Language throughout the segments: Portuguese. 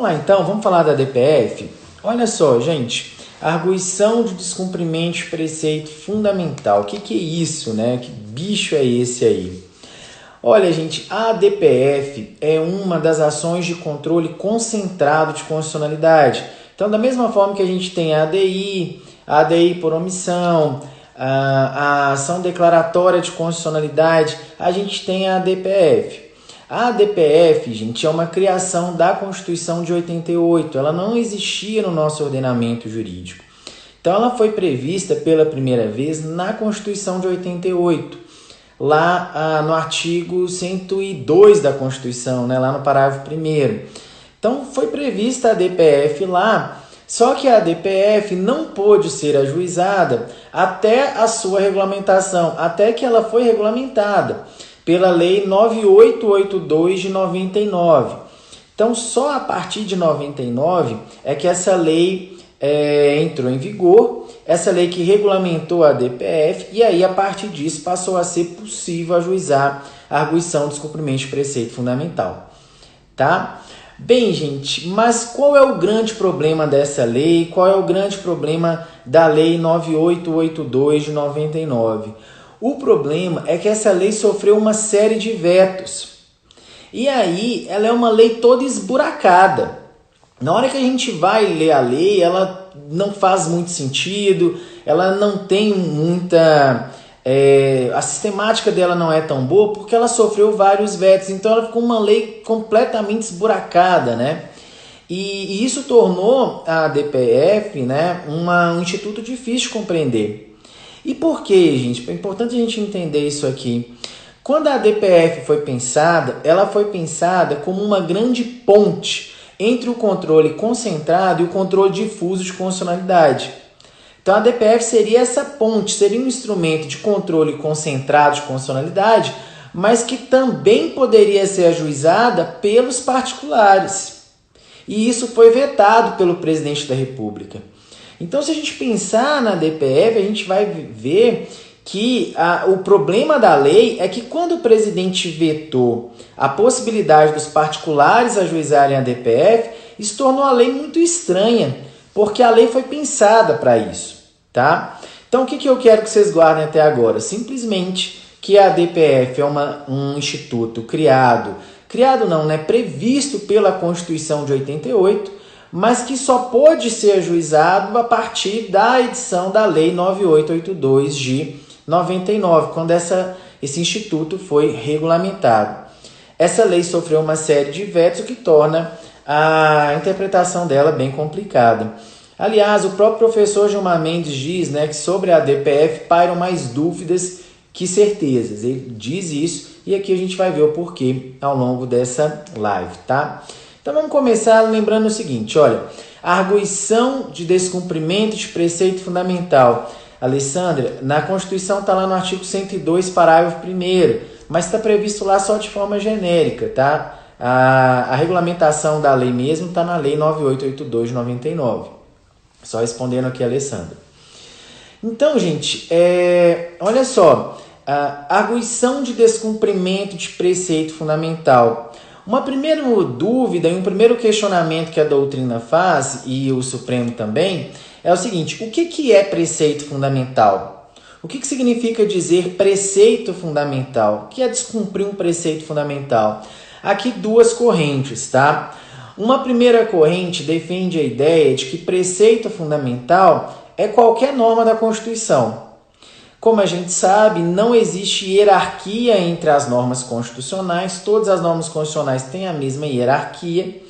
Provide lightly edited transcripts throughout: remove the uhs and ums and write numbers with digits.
Vamos lá então, vamos falar da DPF? Olha só, gente, arguição de descumprimento de preceito fundamental. O que é isso, né? Que bicho é esse aí? Olha, gente, a DPF é uma das ações de controle concentrado de constitucionalidade. Então, da mesma forma que a gente tem a ADI por omissão, a ação declaratória de constitucionalidade, a gente tem a DPF. A DPF, gente, é uma criação da Constituição de 88. Ela não existia no nosso ordenamento jurídico. Então, ela foi prevista pela primeira vez na Constituição de 88, lá no artigo 102 da Constituição, né, lá no parágrafo 1º. Então, foi prevista a DPF lá, só que a DPF não pôde ser ajuizada até a sua regulamentação, até que ela foi regulamentada pela Lei 9882 de 99. Então, só a partir de 99 é que essa lei entrou em vigor, essa lei que regulamentou a DPF, e aí, a partir disso, passou a ser possível ajuizar a arguição de descumprimento de preceito fundamental. Tá? Bem, gente, mas qual é o grande problema dessa lei? Qual é o grande problema da Lei 9882 de 99? O problema é que essa lei sofreu uma série de vetos. E aí, ela é uma lei toda esburacada. Na hora que a gente vai ler a lei, ela não faz muito sentido, ela não tem muita... a sistemática dela não é tão boa porque ela sofreu vários vetos. Então, ela ficou uma lei completamente esburacada, né? E isso tornou a DPF, né, um instituto difícil de compreender. E por quê, gente? É importante a gente entender isso aqui. Quando a DPF foi pensada, ela foi pensada como uma grande ponte entre o controle concentrado e o controle difuso de constitucionalidade. Então, a DPF seria essa ponte, seria um instrumento de controle concentrado de constitucionalidade, mas que também poderia ser ajuizada pelos particulares. E isso foi vetado pelo presidente da República. Então, se a gente pensar na DPF, a gente vai ver que o problema da lei é que quando o presidente vetou a possibilidade dos particulares ajuizarem a DPF, isso tornou a lei muito estranha, porque a lei foi pensada para isso, tá? Então, o que eu quero que vocês guardem até agora? Simplesmente que a DPF é um instituto previsto pela Constituição de 88, mas que só pode ser ajuizado a partir da edição da Lei 9882 de 99, quando esse instituto foi regulamentado. Essa lei sofreu uma série de vetos, o que torna a interpretação dela bem complicada. Aliás, o próprio professor Gilmar Mendes diz, né, que sobre a DPF pairam mais dúvidas que certezas. Ele diz isso e aqui a gente vai ver o porquê ao longo dessa live, tá? Então vamos começar lembrando o seguinte, olha, a arguição de descumprimento de preceito fundamental. Alessandra, na Constituição está lá no artigo 102, parágrafo 1º, mas está previsto lá só de forma genérica, tá? A regulamentação da lei mesmo está na Lei 9882 de 99. Só respondendo aqui a Alessandra. Então, gente, olha só, a arguição de descumprimento de preceito fundamental. Uma primeira dúvida e um primeiro questionamento que a doutrina faz, e o Supremo também, é o seguinte: o que é preceito fundamental? O que significa dizer preceito fundamental? O que é descumprir um preceito fundamental? Aqui duas correntes, tá? Uma primeira corrente defende a ideia de que preceito fundamental é qualquer norma da Constituição. Como a gente sabe, não existe hierarquia entre as normas constitucionais, todas as normas constitucionais têm a mesma hierarquia.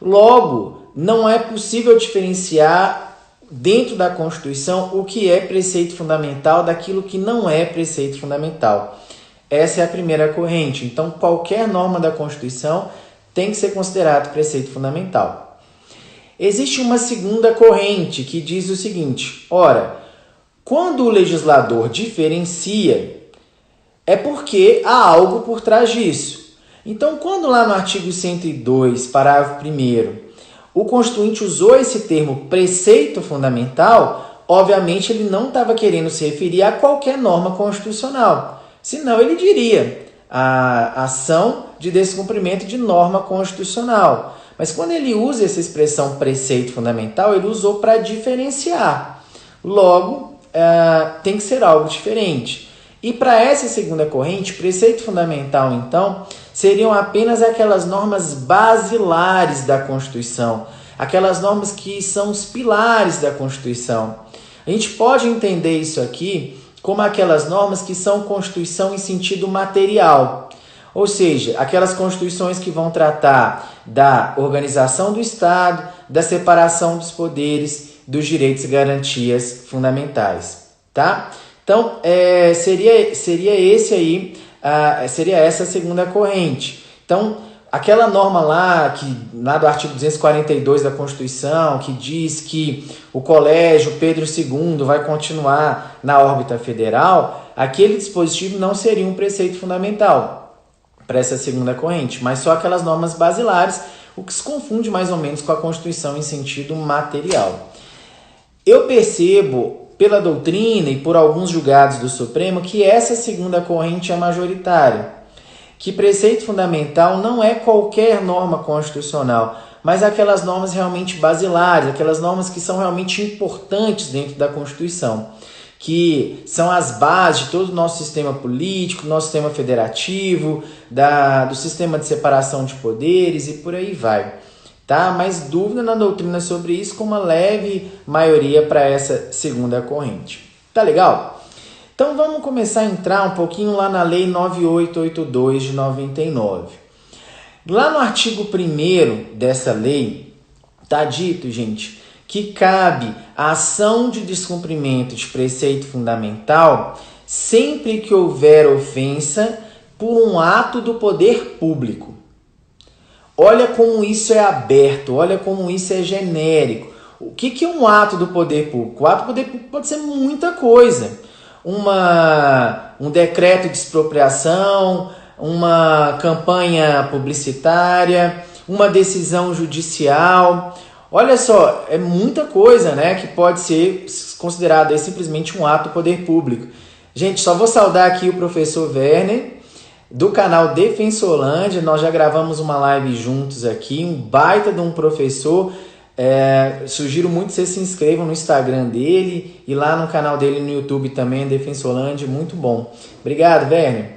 Logo, não é possível diferenciar dentro da Constituição o que é preceito fundamental daquilo que não é preceito fundamental. Essa é a primeira corrente. Então, qualquer norma da Constituição tem que ser considerado preceito fundamental. Existe uma segunda corrente que diz o seguinte: ora, quando o legislador diferencia, é porque há algo por trás disso. Então, quando lá no artigo 102, parágrafo 1º, o Constituinte usou esse termo preceito fundamental, obviamente ele não estava querendo se referir a qualquer norma constitucional. Senão ele diria a ação de descumprimento de norma constitucional. Mas quando ele usa essa expressão preceito fundamental, ele usou para diferenciar. Logo, tem que ser algo diferente. E para essa segunda corrente, preceito fundamental, então, seriam apenas aquelas normas basilares da Constituição, aquelas normas que são os pilares da Constituição. A gente pode entender isso aqui como aquelas normas que são Constituição em sentido material, ou seja, aquelas constituições que vão tratar da organização do Estado, da separação dos poderes, dos direitos e garantias fundamentais, tá? Então, seria essa a segunda corrente. Então, aquela norma lá do artigo 242 da Constituição, que diz que o Colégio Pedro II vai continuar na órbita federal, aquele dispositivo não seria um preceito fundamental para essa segunda corrente, mas só aquelas normas basilares, o que se confunde mais ou menos com a Constituição em sentido material. Eu percebo pela doutrina e por alguns julgados do Supremo que essa segunda corrente é majoritária, que preceito fundamental não é qualquer norma constitucional, mas aquelas normas realmente basilares, aquelas normas que são realmente importantes dentro da Constituição, que são as bases de todo o nosso sistema político, nosso sistema federativo, do sistema de separação de poderes e por aí vai. Tá? Mas dúvida na doutrina sobre isso com uma leve maioria para essa segunda corrente. Tá legal? Então vamos começar a entrar um pouquinho lá na Lei 9882 de 99. Lá no artigo 1º dessa lei, tá dito, gente, que cabe a ação de descumprimento de preceito fundamental sempre que houver ofensa por um ato do poder público. Olha como isso é aberto, olha como isso é genérico. O que é um ato do poder público? O ato do poder público pode ser muita coisa. Um decreto de expropriação, uma campanha publicitária, uma decisão judicial. Olha só, é muita coisa, né, que pode ser considerado simplesmente um ato do poder público. Gente, só vou saudar aqui o professor Werner, do canal Defensolândia. Nós já gravamos uma live juntos aqui, um baita de um professor. Sugiro muito que vocês se inscrevam no Instagram dele e lá no canal dele no YouTube também, Defensolândia, muito bom. Obrigado, Werner.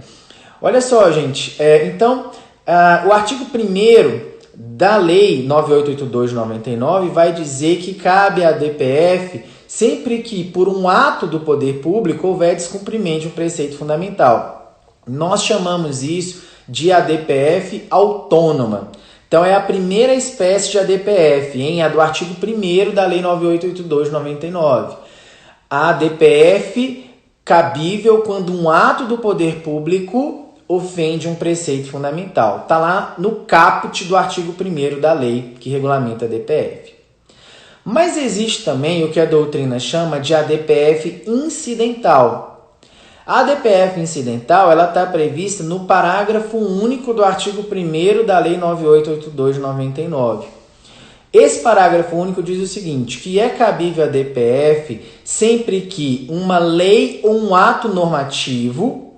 Olha só, gente, então o artigo 1º da Lei 9882 de 99 vai dizer que cabe à DPF sempre que por um ato do poder público houver descumprimento de um preceito fundamental. Nós chamamos isso de ADPF autônoma. Então, é a primeira espécie de ADPF, a do artigo 1º da Lei 9882 de 99. A ADPF cabível quando um ato do poder público ofende um preceito fundamental. Está lá no caput do artigo 1º da lei que regulamenta a ADPF. Mas existe também o que a doutrina chama de ADPF incidental. A ADPF incidental está prevista no parágrafo único do artigo 1º da Lei 9882 de 99. Esse parágrafo único diz o seguinte, que é cabível a ADPF sempre que uma lei ou um ato normativo,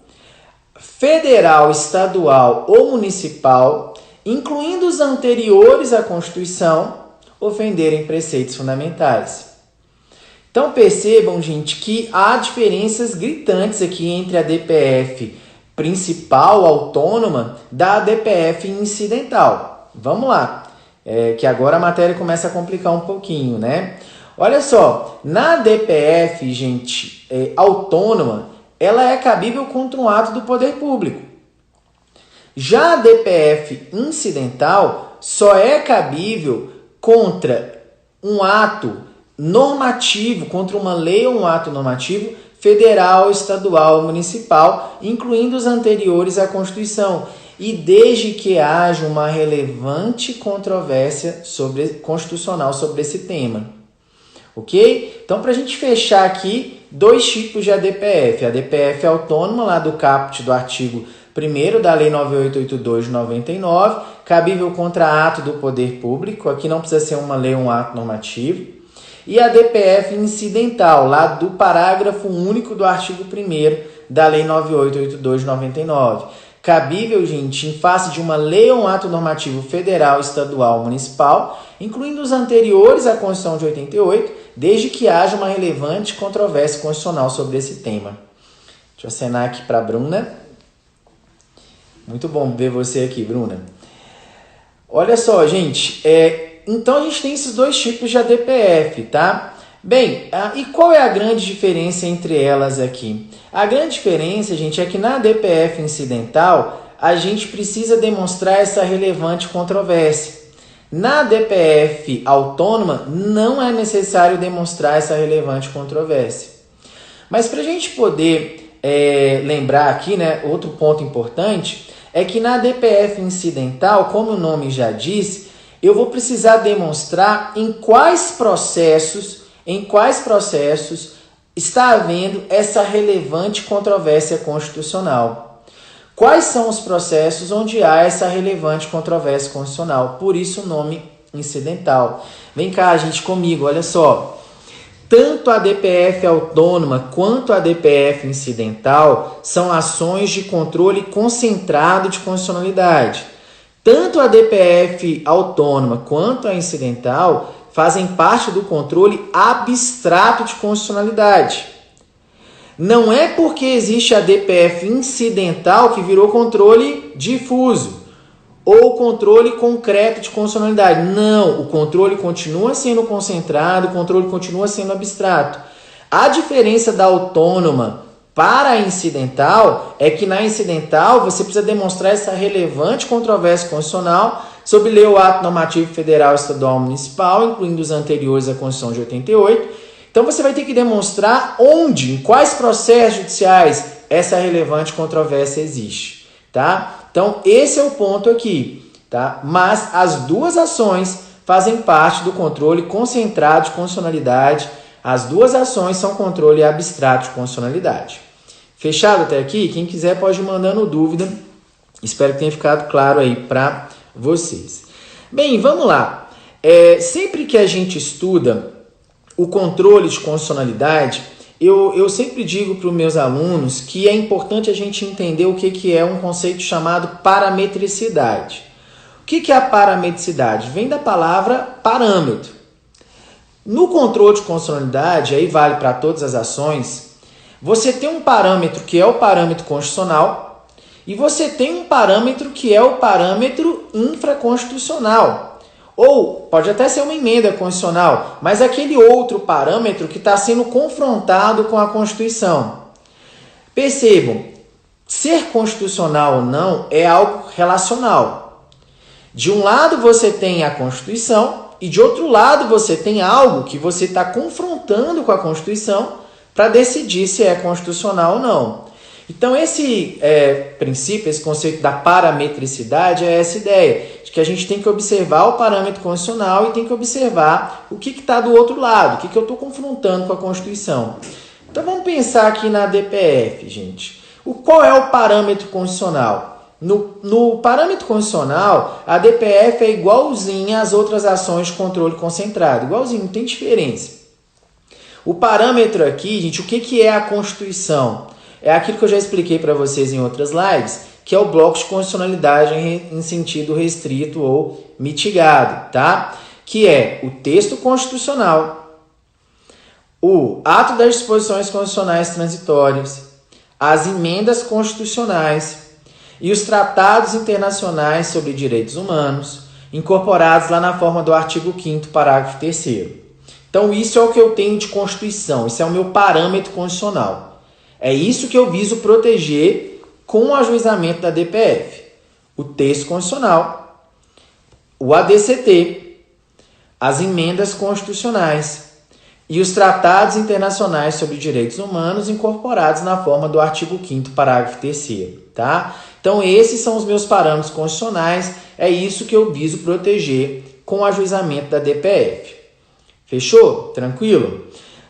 federal, estadual ou municipal, incluindo os anteriores à Constituição, ofenderem preceitos fundamentais. Então percebam, gente, que há diferenças gritantes aqui entre a DPF principal, autônoma, da DPF incidental. Vamos lá, que agora a matéria começa a complicar um pouquinho, né? Olha só, na DPF, gente, autônoma, ela é cabível contra um ato do poder público. Já a DPF incidental só é cabível contra um ato normativo, contra uma lei ou um ato normativo federal, estadual, municipal, incluindo os anteriores à Constituição, e desde que haja uma relevante controvérsia constitucional sobre esse tema. Ok? Então, para a gente fechar aqui, dois tipos de ADPF. A ADPF autônoma, lá do caput do artigo 1º da Lei 9882 de 99, cabível contra ato do poder público, aqui não precisa ser uma lei ou um ato normativo. E a DPF incidental, lá do parágrafo único do artigo 1º da Lei 9882 de 99, cabível, gente, em face de uma lei ou um ato normativo federal, estadual ou municipal, incluindo os anteriores à Constituição de 88, desde que haja uma relevante controvérsia constitucional sobre esse tema. Deixa eu acenar aqui para a Bruna. Muito bom ver você aqui, Bruna. Olha só, gente, então a gente tem esses dois tipos de ADPF, tá? Bem, e qual é a grande diferença entre elas aqui? A grande diferença, gente, é que na ADPF incidental, a gente precisa demonstrar essa relevante controvérsia. Na ADPF autônoma, não é necessário demonstrar essa relevante controvérsia. Mas para a gente poder lembrar aqui, né, outro ponto importante, é que na ADPF incidental, como o nome já diz, eu vou precisar demonstrar em quais processos está havendo essa relevante controvérsia constitucional. Quais são os processos onde há essa relevante controvérsia constitucional? Por isso o nome incidental. Vem cá, gente, comigo, olha só. Tanto a ADPF autônoma quanto a ADPF incidental são ações de controle concentrado de constitucionalidade. Tanto a ADPF autônoma quanto a incidental fazem parte do controle abstrato de constitucionalidade. Não é porque existe a ADPF incidental que virou controle difuso ou controle concreto de constitucionalidade. Não, o controle continua sendo concentrado, o controle continua sendo abstrato. A diferença da autônoma para a incidental é que na incidental você precisa demonstrar essa relevante controvérsia constitucional sobre lei ou ato normativo federal, estadual ou municipal, incluindo os anteriores à Constituição de 88. Então você vai ter que demonstrar onde, em quais processos judiciais essa relevante controvérsia existe, tá? Então esse é o ponto aqui, tá? Mas as duas ações fazem parte do controle concentrado de constitucionalidade. As duas ações são controle abstrato de constitucionalidade. Fechado até aqui? Quem quiser pode ir mandando dúvida. Espero que tenha ficado claro aí para vocês. Bem, vamos lá. Sempre que a gente estuda o controle de constitucionalidade, eu sempre digo para os meus alunos que é importante a gente entender o que é um conceito chamado parametricidade. O que é a parametricidade? Vem da palavra parâmetro. No controle de constitucionalidade, aí vale para todas as ações, você tem um parâmetro que é o parâmetro constitucional e você tem um parâmetro que é o parâmetro infraconstitucional. Ou pode até ser uma emenda constitucional, mas aquele outro parâmetro que está sendo confrontado com a Constituição. Percebam, ser constitucional ou não é algo relacional. De um lado você tem a Constituição e de outro lado você tem algo que você está confrontando com a Constituição para decidir se é constitucional ou não. Então esse princípio, esse conceito da parametricidade é essa ideia, de que a gente tem que observar o parâmetro constitucional e tem que observar o que está do outro lado, o que eu estou confrontando com a Constituição. Então vamos pensar aqui na ADPF, gente. Qual é o parâmetro constitucional? No parâmetro constitucional, a ADPF é igualzinha às outras ações de controle concentrado, igualzinho, não tem diferença. O parâmetro aqui, gente, o que é a Constituição? É aquilo que eu já expliquei para vocês em outras lives, que é o bloco de constitucionalidade em sentido restrito ou mitigado, tá? Que é o texto constitucional, o ato das disposições constitucionais transitórias, as emendas constitucionais e os tratados internacionais sobre direitos humanos, incorporados lá na forma do artigo 5º, parágrafo 3º. Então isso é o que eu tenho de Constituição, isso é o meu parâmetro constitucional. É isso que eu viso proteger com o ajuizamento da ADPF. O texto constitucional, o ADCT, as emendas constitucionais e os tratados internacionais sobre direitos humanos incorporados na forma do artigo 5º, parágrafo 3º, tá? Então esses são os meus parâmetros constitucionais, é isso que eu viso proteger com o ajuizamento da ADPF. Fechou? Tranquilo?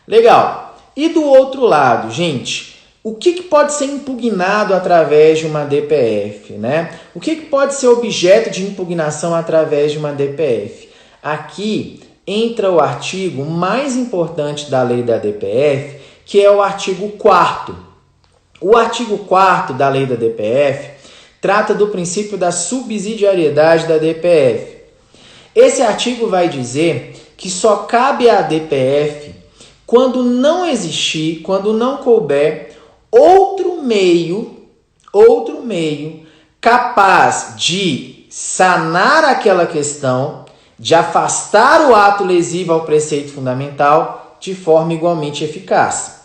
Legal. E do outro lado, gente, o que pode ser impugnado através de uma DPF, né? O que pode ser objeto de impugnação através de uma DPF? Aqui entra o artigo mais importante da lei da DPF, que é o artigo 4º. O artigo 4º da lei da DPF trata do princípio da subsidiariedade da DPF. Esse artigo vai dizer que só cabe à DPF quando não existir, quando não couber outro meio capaz de sanar aquela questão, de afastar o ato lesivo ao preceito fundamental de forma igualmente eficaz.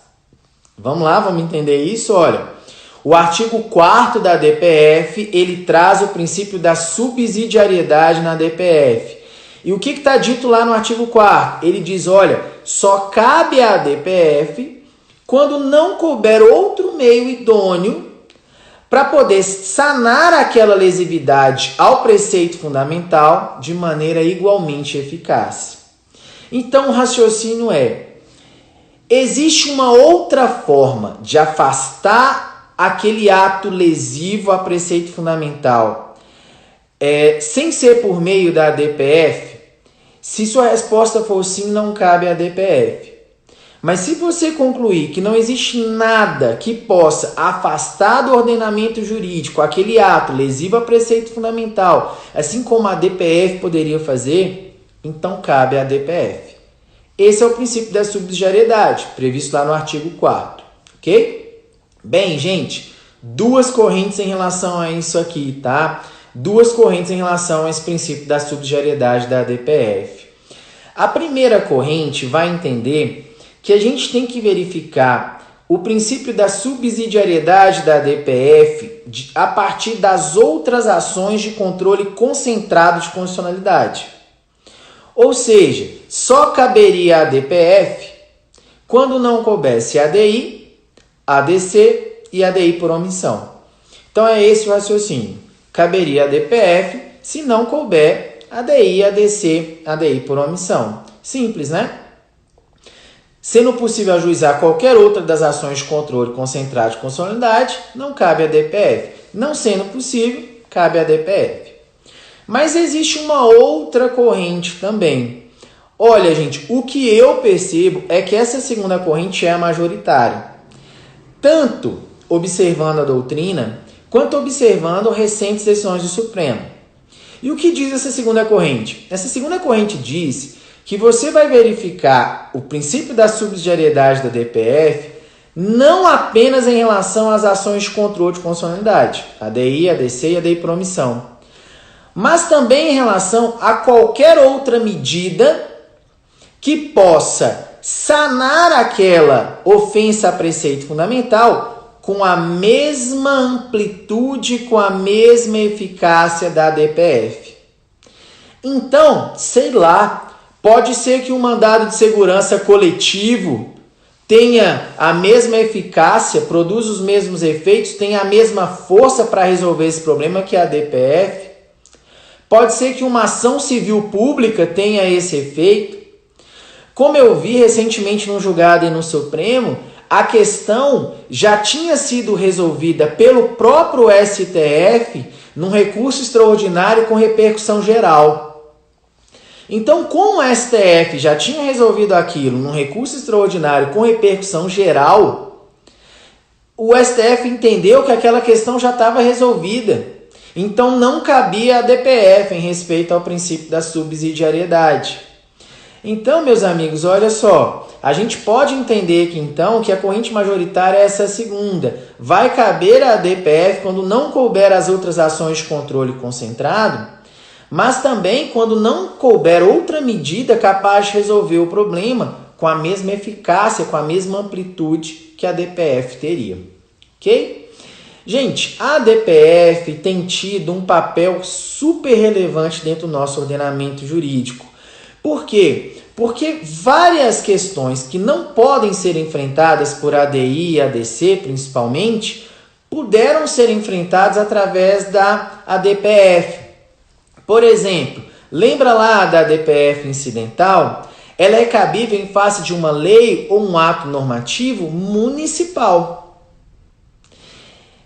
Vamos lá, vamos entender isso? Olha, o artigo 4º da DPF, ele traz o princípio da subsidiariedade na DPF. E o que está dito lá no artigo 4º? Ele diz, olha, só cabe à DPF quando não couber outro meio idôneo para poder sanar aquela lesividade ao preceito fundamental de maneira igualmente eficaz. Então, o raciocínio é, existe uma outra forma de afastar aquele ato lesivo a preceito fundamental, sem ser por meio da DPF? Se sua resposta for sim, não cabe à DPF. Mas se você concluir que não existe nada que possa afastar do ordenamento jurídico aquele ato lesivo a preceito fundamental, assim como a DPF poderia fazer, então cabe à DPF. Esse é o princípio da subsidiariedade, previsto lá no artigo 4º, ok? Bem, gente, duas correntes em relação a isso aqui, tá? Duas correntes em relação a esse princípio da subsidiariedade da DPF. A primeira corrente vai entender que a gente tem que verificar o princípio da subsidiariedade da DPF a partir das outras ações de controle concentrado de constitucionalidade. Ou seja, só caberia a DPF quando não coubesse ADI, ADC e ADI por omissão. Então é esse o raciocínio. Caberia a DPF se não couber ADI, ADC, ADI por omissão. Simples, né? Sendo possível ajuizar qualquer outra das ações de controle concentrado de constitucionalidade, não cabe a DPF. Não sendo possível, cabe a DPF. Mas existe uma outra corrente também. Olha, gente, o que eu percebo é que essa segunda corrente é a majoritária. Tanto observando a doutrina, quanto observando recentes decisões do Supremo. E o que diz essa segunda corrente? Essa segunda corrente diz que você vai verificar o princípio da subsidiariedade da DPF não apenas em relação às ações de controle de constitucionalidade, ADI, ADC e ADI por omissão, mas também em relação a qualquer outra medida que possa sanar aquela ofensa a preceito fundamental com a mesma amplitude, com a mesma eficácia da DPF. Então, sei lá, pode ser que um mandado de segurança coletivo tenha a mesma eficácia, produza os mesmos efeitos, tenha a mesma força para resolver esse problema que a DPF. Pode ser que uma ação civil pública tenha esse efeito. Como eu vi recentemente no julgado e no Supremo, a questão já tinha sido resolvida pelo próprio STF num recurso extraordinário com repercussão geral. Então, como o STF já tinha resolvido aquilo num recurso extraordinário com repercussão geral, o STF entendeu que aquela questão já estava resolvida. Então, não cabia a DPF em respeito ao princípio da subsidiariedade. Então, meus amigos, olha só, a gente pode entender que então que a corrente majoritária é essa segunda. Vai caber a DPF quando não couber as outras ações de controle concentrado, mas também quando não couber outra medida capaz de resolver o problema com a mesma eficácia, com a mesma amplitude que a DPF teria. Ok? Gente, a DPF tem tido um papel super relevante dentro do nosso ordenamento jurídico. Por quê? Porque várias questões que não podem ser enfrentadas por ADI e ADC, principalmente, puderam ser enfrentadas através da ADPF. Por exemplo, lembra lá da DPF incidental? Ela é cabível em face de uma lei ou um ato normativo municipal.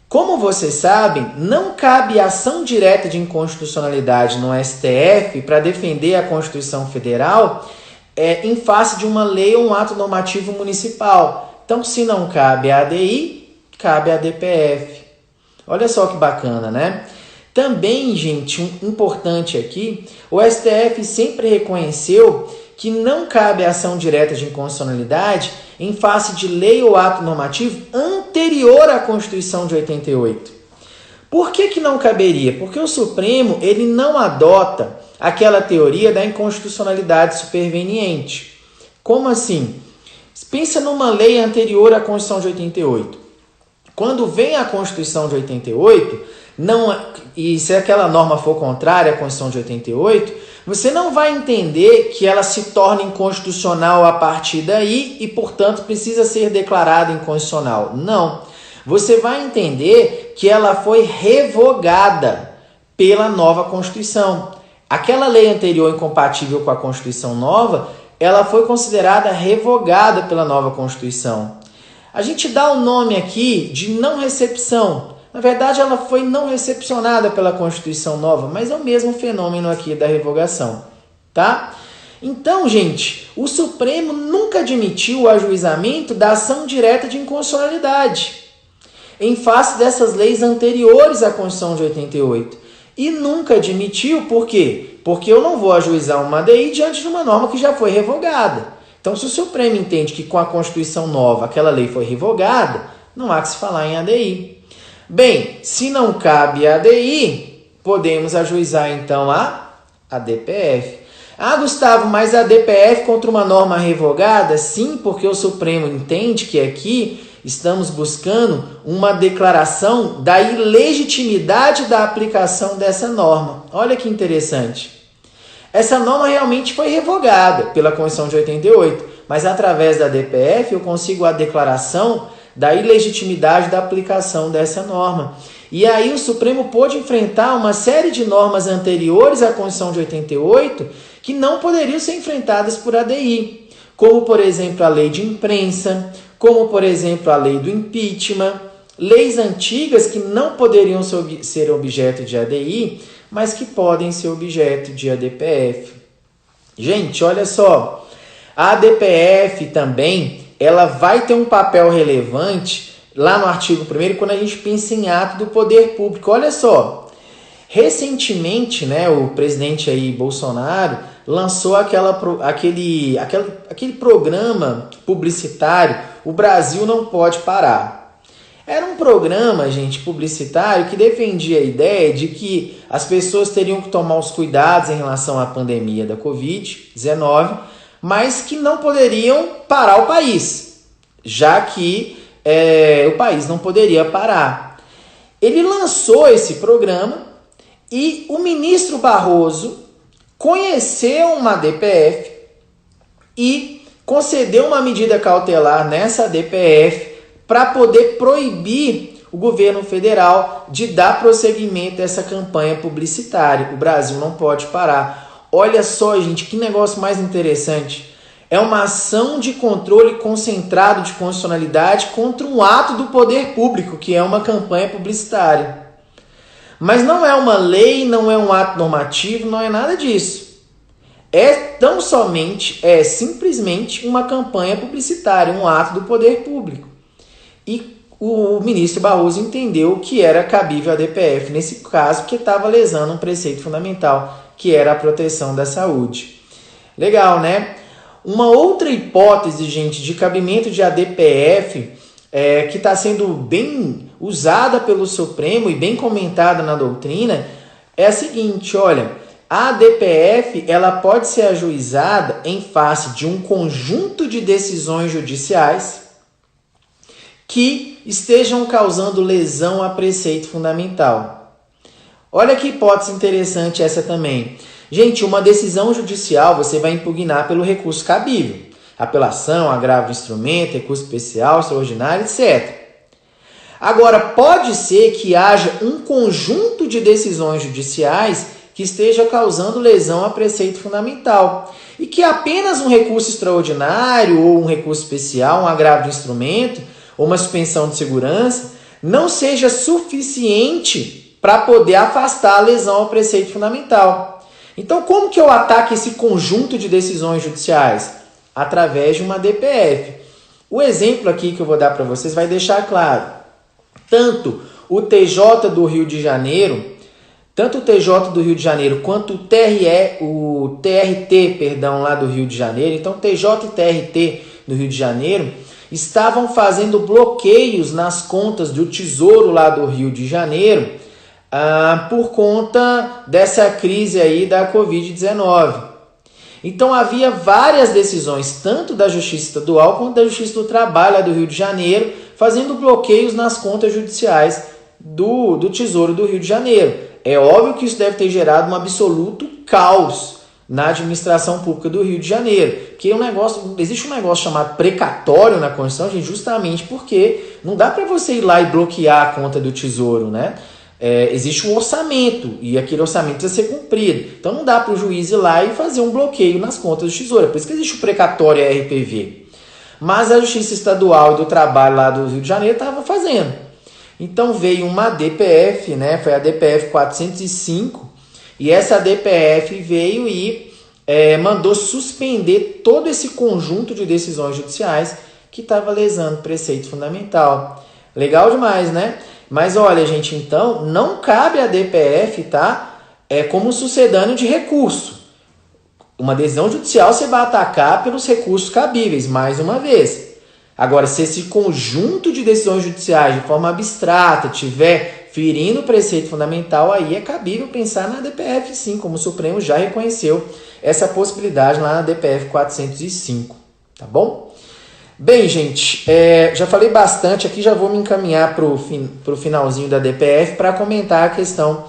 Como vocês sabem, não cabe ação direta de inconstitucionalidade no STF para defender a Constituição Federal em face de uma lei ou um ato normativo municipal. Então, se não cabe a ADI, cabe a DPF. Olha só que bacana, né? Também, gente, importante aqui, o STF sempre reconheceu que não cabe ação direta de inconstitucionalidade em face de lei ou ato normativo anterior à Constituição de 88. Por que não caberia? Porque o Supremo ele não adota aquela teoria da inconstitucionalidade superveniente. Como assim? Pensa numa lei anterior à Constituição de 88. Quando vem a Constituição de 88, e se aquela norma for contrária à Constituição de 88, você não vai entender que ela se torna inconstitucional a partir daí e, portanto, precisa ser declarada inconstitucional. Não. Você vai entender que ela foi revogada pela nova Constituição. Aquela lei anterior incompatível com a Constituição nova, ela foi considerada revogada pela nova Constituição. A gente dá o nome aqui de não recepção. Na verdade, ela foi não recepcionada pela Constituição nova, mas é o mesmo fenômeno aqui da revogação, tá? Então, gente, o Supremo nunca admitiu o ajuizamento da ação direta de inconstitucionalidade em face dessas leis anteriores à Constituição de 88. E nunca admitiu, por quê? Porque eu não vou ajuizar uma ADI diante de uma norma que já foi revogada. Então, se o Supremo entende que com a Constituição nova aquela lei foi revogada, não há que se falar em ADI. Bem, se não cabe a ADI, podemos ajuizar então a DPF. Ah, Gustavo, mas a DPF contra uma norma revogada? Sim, porque o Supremo entende que aqui estamos buscando uma declaração da ilegitimidade da aplicação dessa norma. Olha que interessante. Essa norma realmente foi revogada pela Constituição de 88, mas através da DPF eu consigo a declaração da ilegitimidade da aplicação dessa norma. E aí o Supremo pôde enfrentar uma série de normas anteriores à Constituição de 88 que não poderiam ser enfrentadas por ADI, como, por exemplo, a lei de imprensa, como, por exemplo, a lei do impeachment, leis antigas que não poderiam ser objeto de ADI, mas que podem ser objeto de ADPF. Gente, olha só, a ADPF também ela vai ter um papel relevante lá no artigo 1º quando a gente pensa em ato do poder público. Olha só, recentemente, né, o presidente aí, Bolsonaro, lançou aquele programa publicitário, O Brasil Não Pode Parar. Era um programa, gente, publicitário que defendia a ideia de que as pessoas teriam que tomar os cuidados em relação à pandemia da Covid-19, mas que não poderiam parar o país, já que o país não poderia parar. Ele lançou esse programa e o ministro Barroso conheceu uma DPF e concedeu uma medida cautelar nessa DPF para poder proibir o governo federal de dar prosseguimento a essa campanha publicitária. O Brasil não pode parar. Olha só, gente, que negócio mais interessante. É uma ação de controle concentrado de constitucionalidade contra um ato do poder público, que é uma campanha publicitária. Mas não é uma lei, não é um ato normativo, não é nada disso. É simplesmente uma campanha publicitária, um ato do poder público. E o ministro Barroso entendeu que era cabível a DPF nesse caso, que estava lesando um preceito fundamental, que era a proteção da saúde. Legal, né? Uma outra hipótese, gente, de cabimento de ADPF, que está sendo bem usada pelo Supremo e bem comentada na doutrina, é a seguinte, olha, a ADPF ela pode ser ajuizada em face de um conjunto de decisões judiciais que estejam causando lesão a preceito fundamental. Olha que hipótese interessante essa também. Gente, uma decisão judicial você vai impugnar pelo recurso cabível. Apelação, agravo de instrumento, recurso especial, extraordinário, etc. Agora, pode ser que haja um conjunto de decisões judiciais que esteja causando lesão a preceito fundamental e que apenas um recurso extraordinário ou um recurso especial, um agravo de instrumento ou uma suspensão de segurança não seja suficiente para poder afastar a lesão ao preceito fundamental. Então, como que eu ataco esse conjunto de decisões judiciais? Através de uma DPF. O exemplo aqui que eu vou dar para vocês vai deixar claro. Tanto o TJ do Rio de Janeiro, tanto o TJ do Rio de Janeiro quanto o TRT, perdão, lá do Rio de Janeiro, então TJ e TRT do Rio de Janeiro estavam fazendo bloqueios nas contas do Tesouro lá do Rio de Janeiro por conta dessa crise aí da Covid-19. Então havia várias decisões, tanto da Justiça Estadual quanto da Justiça do Trabalho lá do Rio de Janeiro, fazendo bloqueios nas contas judiciais do Tesouro do Rio de Janeiro. É óbvio que isso deve ter gerado um absoluto caos na administração pública do Rio de Janeiro. Porque existe um negócio chamado precatório na Constituição, gente, justamente porque não dá para você ir lá e bloquear a conta do Tesouro, né? Existe um orçamento e aquele orçamento precisa ser cumprido. Então não dá para o juiz ir lá e fazer um bloqueio nas contas do Tesouro. Por isso que existe o precatório e a RPV. Mas a Justiça Estadual e do Trabalho lá do Rio de Janeiro estava fazendo. Então veio uma DPF, né? Foi a DPF 405, e essa DPF veio e mandou suspender todo esse conjunto de decisões judiciais que estava lesando o preceito fundamental. Legal demais, né? Mas olha, gente, então não cabe a DPF, tá? Como sucedâneo de recurso. Uma decisão judicial você vai atacar pelos recursos cabíveis, mais uma vez. Agora, se esse conjunto de decisões judiciais de forma abstrata estiver ferindo o preceito fundamental, aí é cabível pensar na DPF sim, como o Supremo já reconheceu essa possibilidade lá na DPF 405, tá bom? Bem, gente, já falei bastante aqui, já vou me encaminhar para o finalzinho da DPF para comentar a questão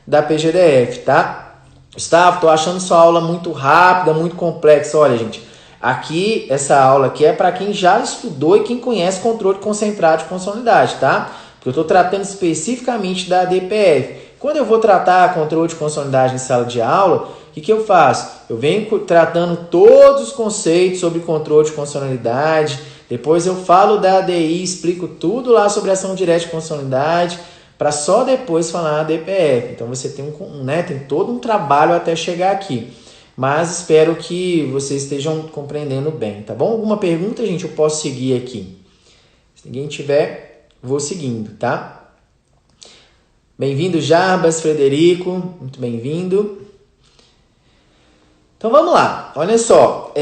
da PGDF, tá? Gustavo, tô achando sua aula muito rápida, muito complexa. Olha, gente, aqui, essa aula aqui é para quem já estudou e quem conhece controle concentrado de constitucionalidade, tá? Porque eu estou tratando especificamente da DPF. Quando eu vou tratar controle de constitucionalidade em sala de aula, o que eu faço? Eu venho tratando todos os conceitos sobre controle de constitucionalidade, depois eu falo da ADI, explico tudo lá sobre ação direta de constitucionalidade, para só depois falar da DPF. Então você tem, tem todo um trabalho até chegar aqui. Mas espero que vocês estejam compreendendo bem, tá bom? Alguma pergunta, gente, eu posso seguir aqui. Se ninguém tiver, vou seguindo, tá? Bem-vindo, Jarbas, Frederico, muito bem-vindo. Então vamos lá, olha só.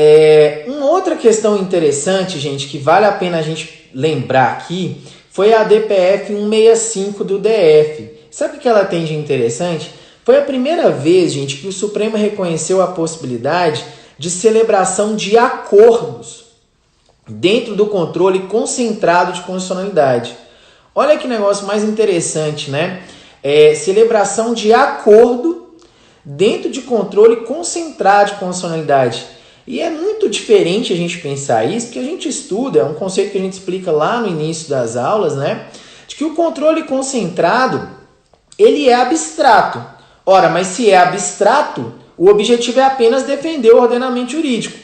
Uma outra questão interessante, gente, que vale a pena a gente lembrar aqui, foi a DPF 165 do DF. Sabe o que ela tem de interessante? Foi a primeira vez, gente, que o Supremo reconheceu a possibilidade de celebração de acordos dentro do controle concentrado de constitucionalidade. Olha que negócio mais interessante, né? Celebração de acordo dentro de controle concentrado de constitucionalidade. E é muito diferente a gente pensar isso, porque a gente estuda, é um conceito que a gente explica lá no início das aulas, né? De que o controle concentrado, ele é abstrato. Ora, mas se é abstrato, o objetivo é apenas defender o ordenamento jurídico.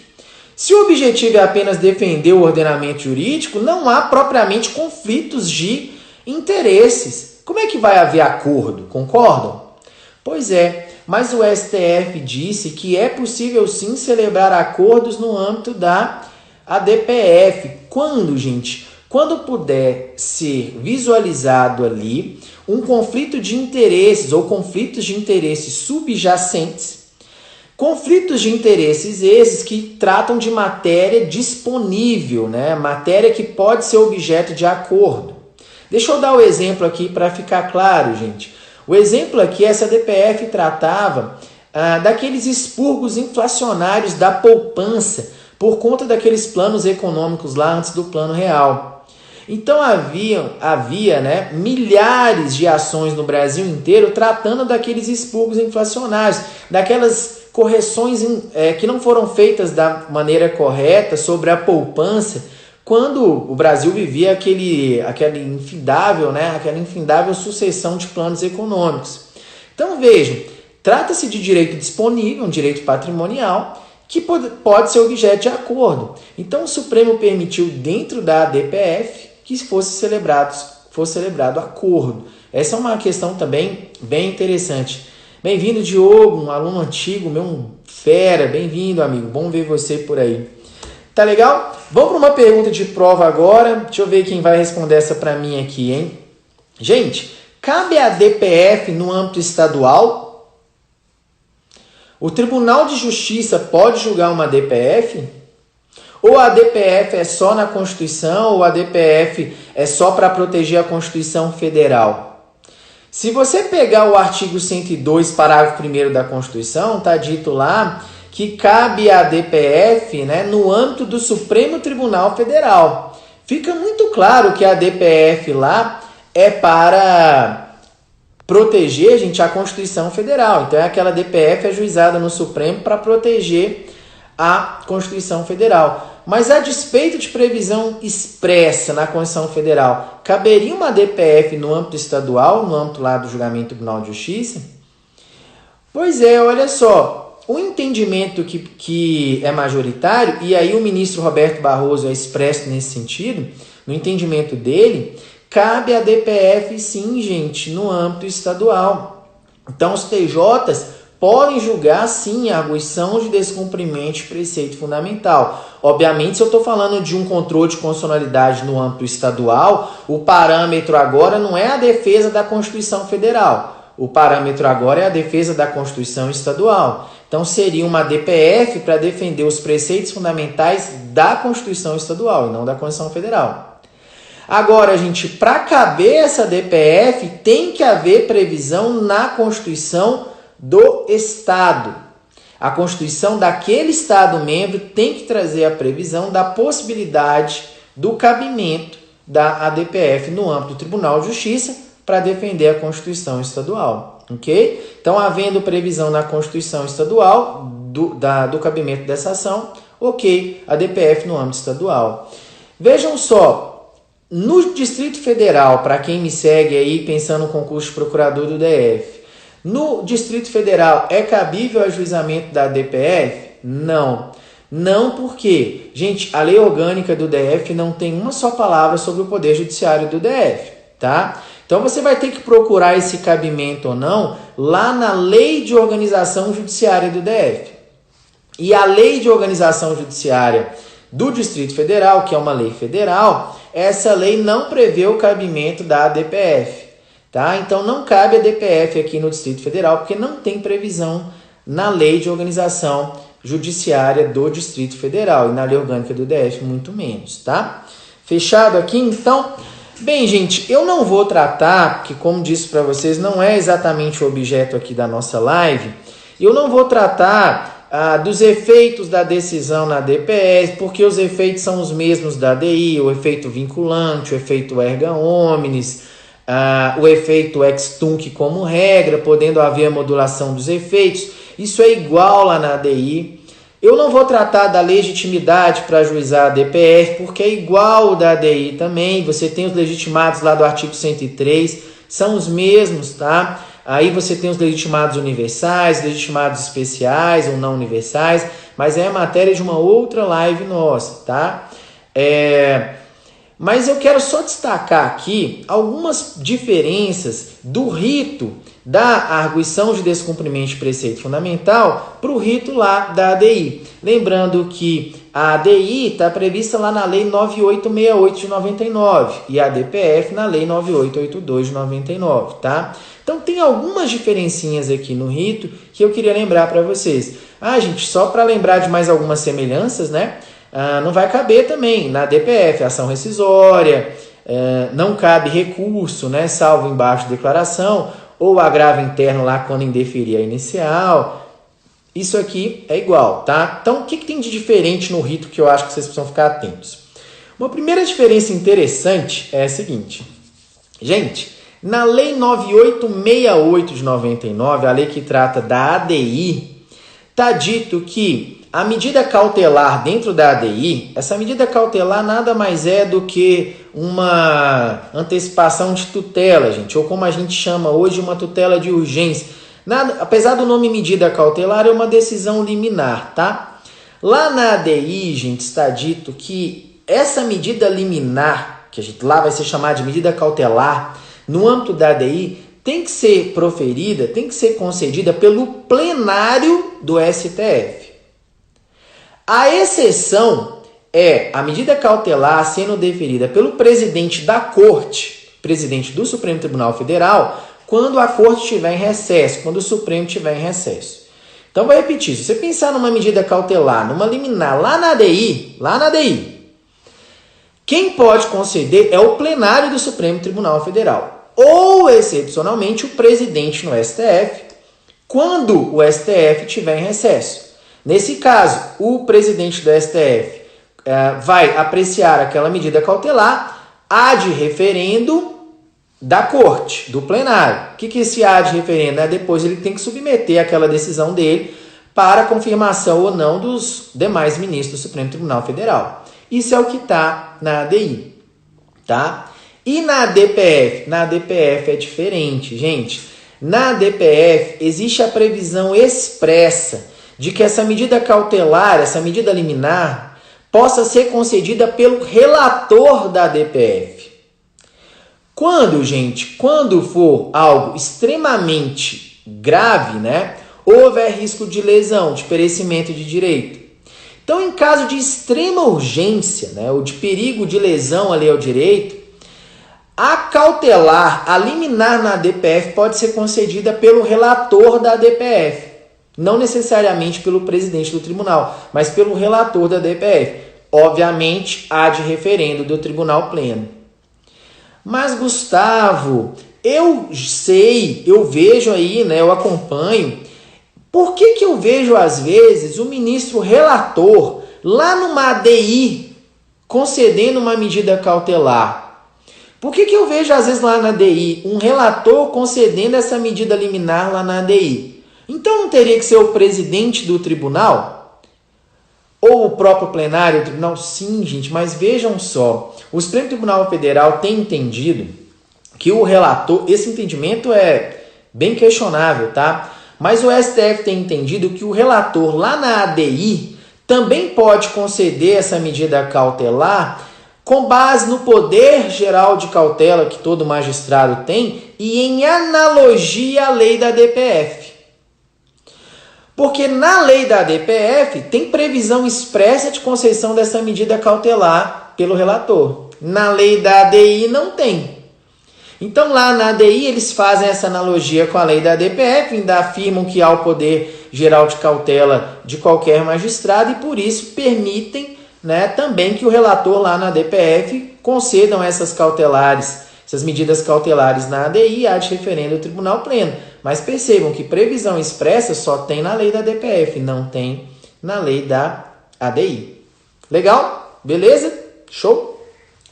Se o objetivo é apenas defender o ordenamento jurídico, não há propriamente conflitos de interesses. Como é que vai haver acordo? Concordam? Pois é, mas o STF disse que é possível sim celebrar acordos no âmbito da ADPF. Quando, gente? Quando puder ser visualizado ali um conflito de interesses ou conflitos de interesses subjacentes, conflitos de interesses esses que tratam de matéria disponível, né? Matéria que pode ser objeto de acordo. Deixa eu dar o exemplo aqui para ficar claro, gente. O exemplo aqui, essa DPF tratava daqueles expurgos inflacionários da poupança por conta daqueles planos econômicos lá antes do Plano Real. Então havia milhares de ações no Brasil inteiro tratando daqueles expurgos inflacionários, daquelas correções que não foram feitas da maneira correta sobre a poupança, quando o Brasil vivia aquela infindável sucessão de planos econômicos. Então vejam, trata-se de direito disponível, um direito patrimonial, que pode ser objeto de acordo. Então o Supremo permitiu dentro da DPF que fosse celebrado acordo. Essa é uma questão também bem interessante. Bem-vindo, Diogo, um aluno antigo, meu fera, bem-vindo, amigo, bom ver você por aí. Tá legal? Vamos para uma pergunta de prova agora, deixa eu ver quem vai responder essa para mim aqui, hein? Gente, cabe a DPF no âmbito estadual? O Tribunal de Justiça pode julgar uma DPF? Ou a DPF é só na Constituição, ou a DPF é só para proteger a Constituição Federal? Se você pegar o artigo 102, parágrafo 1º da Constituição, está dito lá que cabe a DPF, né, no âmbito do Supremo Tribunal Federal. Fica muito claro que a DPF lá é para proteger, gente, a Constituição Federal. Então é aquela DPF ajuizada no Supremo para proteger a Constituição Federal. Mas a despeito de previsão expressa na Constituição Federal, caberia uma DPF no âmbito estadual, no âmbito lá do julgamento do Tribunal de Justiça? Pois é, olha só. O entendimento que é majoritário, e aí o ministro Roberto Barroso é expresso nesse sentido, no entendimento dele, cabe a DPF sim, gente, no âmbito estadual. Então os TJs podem julgar sim a arguição de descumprimento de preceito fundamental. Obviamente, se eu estou falando de um controle de constitucionalidade no âmbito estadual, o parâmetro agora não é a defesa da Constituição Federal. O parâmetro agora é a defesa da Constituição Estadual. Então, seria uma DPF para defender os preceitos fundamentais da Constituição Estadual e não da Constituição Federal. Agora, gente, para caber essa DPF, tem que haver previsão na Constituição do Estado. A Constituição daquele Estado membro tem que trazer a previsão da possibilidade do cabimento da ADPF no âmbito do Tribunal de Justiça para defender a Constituição Estadual. Ok? Então, havendo previsão na Constituição Estadual do cabimento dessa ação, ok, a DPF no âmbito estadual. Vejam só, no Distrito Federal, para quem me segue aí pensando no concurso de procurador do DF, no Distrito Federal é cabível o ajuizamento da DPF? Não. Não porque, gente, a lei orgânica do DF não tem uma só palavra sobre o Poder Judiciário do DF, tá? Então você vai ter que procurar esse cabimento ou não lá na Lei de Organização Judiciária do DF. E a Lei de Organização Judiciária do Distrito Federal, que é uma lei federal, essa lei não prevê o cabimento da ADPF. Tá? Então não cabe a DPF aqui no Distrito Federal, porque não tem previsão na Lei de Organização Judiciária do Distrito Federal. E na Lei Orgânica do DF, muito menos. Tá? Fechado aqui, então? Bem, gente, eu não vou tratar, porque como disse para vocês, não é exatamente o objeto aqui da nossa live, eu não vou tratar dos efeitos da decisão na DPF, porque os efeitos são os mesmos da ADI, o efeito vinculante, o efeito erga omnes, o efeito ex tunc como regra, podendo haver a modulação dos efeitos, isso é igual lá na ADI. Eu não vou tratar da legitimidade para ajuizar a DPF, porque é igual o da ADI também. Você tem os legitimados lá do artigo 103, são os mesmos, tá? Aí você tem os legitimados universais, legitimados especiais ou não universais, mas é matéria de uma outra live nossa, tá? Mas eu quero só destacar aqui algumas diferenças do rito da arguição de descumprimento de preceito fundamental para o rito lá da ADI. Lembrando que a ADI está prevista lá na Lei 9868 de 99 e a DPF na Lei 9882 de 99, tá? Então tem algumas diferencinhas aqui no rito que eu queria lembrar para vocês. Gente, só para lembrar de mais algumas semelhanças, né? Não vai caber também na DPF ação rescisória, não cabe recurso, né? Salvo embaixo de declaração, ou agravo interno lá quando indeferir a inicial. Isso aqui é igual, tá? Então, o que tem de diferente no rito que eu acho que vocês precisam ficar atentos? Uma primeira diferença interessante é a seguinte. Gente, na Lei 9868 de 99, a lei que trata da ADI, está dito que a medida cautelar dentro da ADI, essa medida cautelar nada mais é do que uma antecipação de tutela, gente, ou como a gente chama hoje, uma tutela de urgência. Apesar do nome medida cautelar, é uma decisão liminar, tá? Lá na ADI, gente, está dito que essa medida liminar, que a gente lá vai ser chamada de medida cautelar, no âmbito da ADI, tem que ser proferida, tem que ser concedida pelo plenário do STF. A exceção é a medida cautelar sendo deferida pelo presidente da Corte, presidente do Supremo Tribunal Federal quando a Corte estiver em recesso, quando o Supremo estiver em recesso. Então, vou repetir, se você pensar numa medida cautelar, numa liminar lá na ADI, quem pode conceder é o plenário do Supremo Tribunal Federal, ou, excepcionalmente, o presidente no STF, quando o STF estiver em recesso. Nesse caso, o presidente do STF vai apreciar aquela medida cautelar ad referendo da corte, do plenário. O que é esse ad referendo? Depois ele tem que submeter aquela decisão dele para confirmação ou não dos demais ministros do Supremo Tribunal Federal. Isso é o que está na ADI, tá? E na DPF? Na DPF é diferente, gente. Na DPF existe a previsão expressa de que essa medida cautelar, essa medida liminar, possa ser concedida pelo relator da DPF. Quando, gente? Quando for algo extremamente grave, né? Houver risco de lesão, de perecimento de direito. Então, em caso de extrema urgência, né, ou de perigo de lesão ali ao direito, a cautelar, a liminar na DPF pode ser concedida pelo relator da DPF. Não necessariamente pelo presidente do tribunal, mas pelo relator da DPF. Obviamente, ad referendo do tribunal pleno. Mas, Gustavo, eu sei, eu vejo aí, né, eu acompanho. Por que eu vejo, às vezes, o ministro relator lá numa ADI concedendo uma medida cautelar? Por que eu vejo, às vezes, lá na ADI, um relator concedendo essa medida liminar lá na ADI? Então, não teria que ser o presidente do tribunal? Ou o próprio plenário do tribunal? Sim, gente, mas vejam só. O Supremo Tribunal Federal tem entendido que o relator, esse entendimento é bem questionável, tá? Mas o STF tem entendido que o relator lá na ADI também pode conceder essa medida cautelar com base no poder geral de cautela que todo magistrado tem e em analogia à lei da DPF. Porque na lei da DPF tem previsão expressa de concessão dessa medida cautelar pelo relator. Na lei da ADI não tem. Então lá na ADI eles fazem essa analogia com a lei da DPF, ainda afirmam que há o poder geral de cautela de qualquer magistrado e por isso permitem, né, também que o relator lá na DPF concedam essas medidas cautelares na ADI ad referendo ao tribunal pleno. Mas percebam que previsão expressa só tem na lei da DPF, não tem na lei da ADI. Legal? Beleza? Show?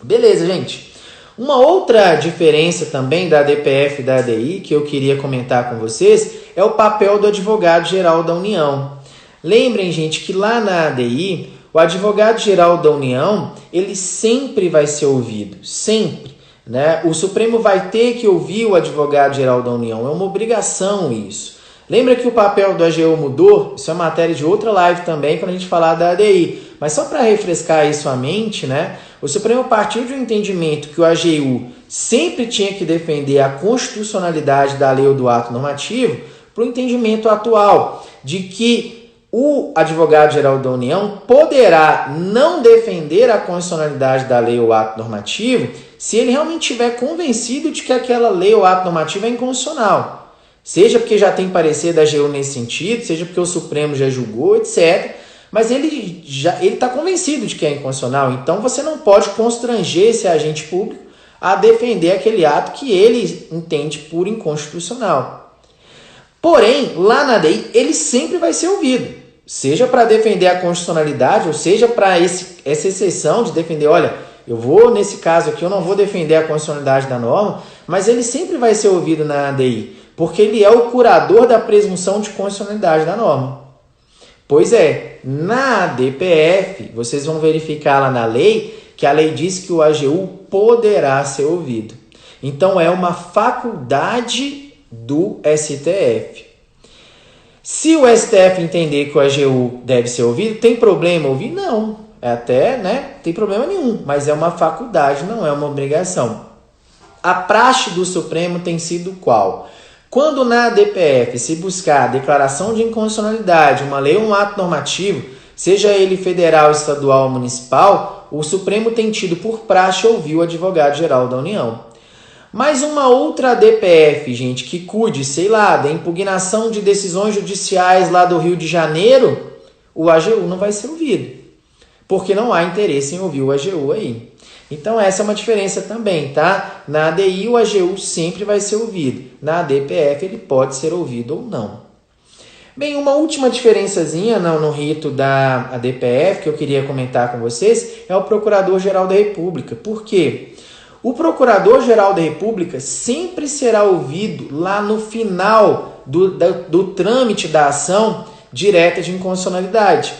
Beleza, gente. Uma outra diferença também da DPF e da ADI que eu queria comentar com vocês é o papel do advogado-geral da União. Lembrem, gente, que lá na ADI, o advogado-geral da União, ele sempre vai ser ouvido, sempre. Né? O Supremo vai ter que ouvir o advogado-geral da União, é uma obrigação isso. Lembra que o papel do AGU mudou? Isso é matéria de outra live também, quando a gente falar da ADI. Mas só para refrescar isso à mente, né? O Supremo partiu de um entendimento que o AGU sempre tinha que defender a constitucionalidade da lei ou do ato normativo para o entendimento atual de que o advogado-geral da União poderá não defender a constitucionalidade da lei ou ato normativo se ele realmente estiver convencido de que aquela lei ou ato normativo é inconstitucional. Seja porque já tem parecer da AGU nesse sentido, seja porque o Supremo já julgou, etc. Mas ele está convencido de que é inconstitucional. Então você não pode constranger esse agente público a defender aquele ato que ele entende por inconstitucional. Porém, lá na ADI, ele sempre vai ser ouvido. Seja para defender a constitucionalidade, ou seja para essa exceção de defender, olha, eu vou, nesse caso aqui, eu não vou defender a constitucionalidade da norma, mas ele sempre vai ser ouvido na ADI, porque ele é o curador da presunção de constitucionalidade da norma. Pois é, na DPF, vocês vão verificar lá na lei, que a lei diz que o AGU poderá ser ouvido. Então, é uma faculdade do STF. Se o STF entender que o AGU deve ser ouvido, tem problema ouvir? Não. Até, né? Tem problema nenhum. Mas é uma faculdade, não é uma obrigação. A praxe do Supremo tem sido qual? Quando na DPF se buscar a declaração de inconstitucionalidade, uma lei ou um ato normativo, seja ele federal, estadual ou municipal, o Supremo tem tido por praxe ouvir o advogado-geral da União. Mas uma outra ADPF, gente, que cuide, sei lá, da impugnação de decisões judiciais lá do Rio de Janeiro, o AGU não vai ser ouvido, porque não há interesse em ouvir o AGU aí. Então essa é uma diferença também, tá? Na ADI o AGU sempre vai ser ouvido, na ADPF ele pode ser ouvido ou não. Bem, uma última diferençazinha no rito da ADPF que eu queria comentar com vocês é o Procurador-Geral da República. Por quê? O Procurador-Geral da República sempre será ouvido lá no final do trâmite da ação direta de inconstitucionalidade.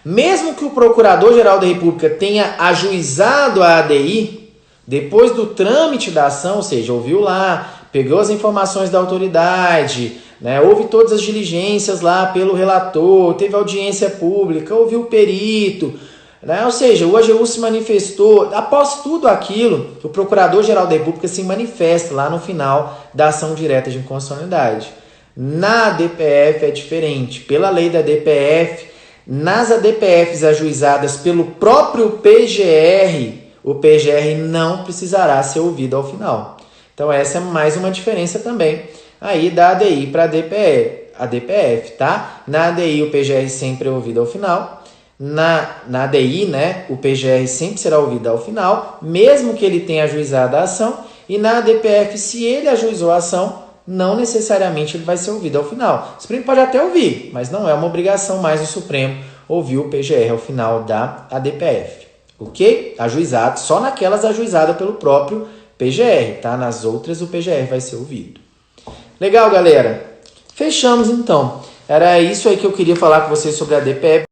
Mesmo que o Procurador-Geral da República tenha ajuizado a ADI, depois do trâmite da ação, ou seja, ouviu lá, pegou as informações da autoridade, né, houve todas as diligências lá pelo relator, teve audiência pública, ouviu o perito, né, ou seja, o AGU se manifestou. Após tudo aquilo, o Procurador-Geral da República se manifesta lá no final da ação direta de inconstitucionalidade. Na ADPF é diferente. Pela lei da ADPF, nas ADPFs ajuizadas pelo próprio PGR, o PGR não precisará ser ouvido ao final. Então essa é mais uma diferença também aí da ADI para a ADPF, tá? Na ADI o PGR sempre é ouvido ao final. Na ADI, né, o PGR sempre será ouvido ao final, mesmo que ele tenha ajuizado a ação. E na ADPF, se ele ajuizou a ação, não necessariamente ele vai ser ouvido ao final. O Supremo pode até ouvir, mas não é uma obrigação mais do Supremo ouvir o PGR ao final da ADPF. Ok? Ajuizado, só naquelas ajuizadas pelo próprio PGR, tá? Nas outras o PGR vai ser ouvido. Legal, galera? Fechamos então. Era isso aí que eu queria falar com vocês sobre a ADPF.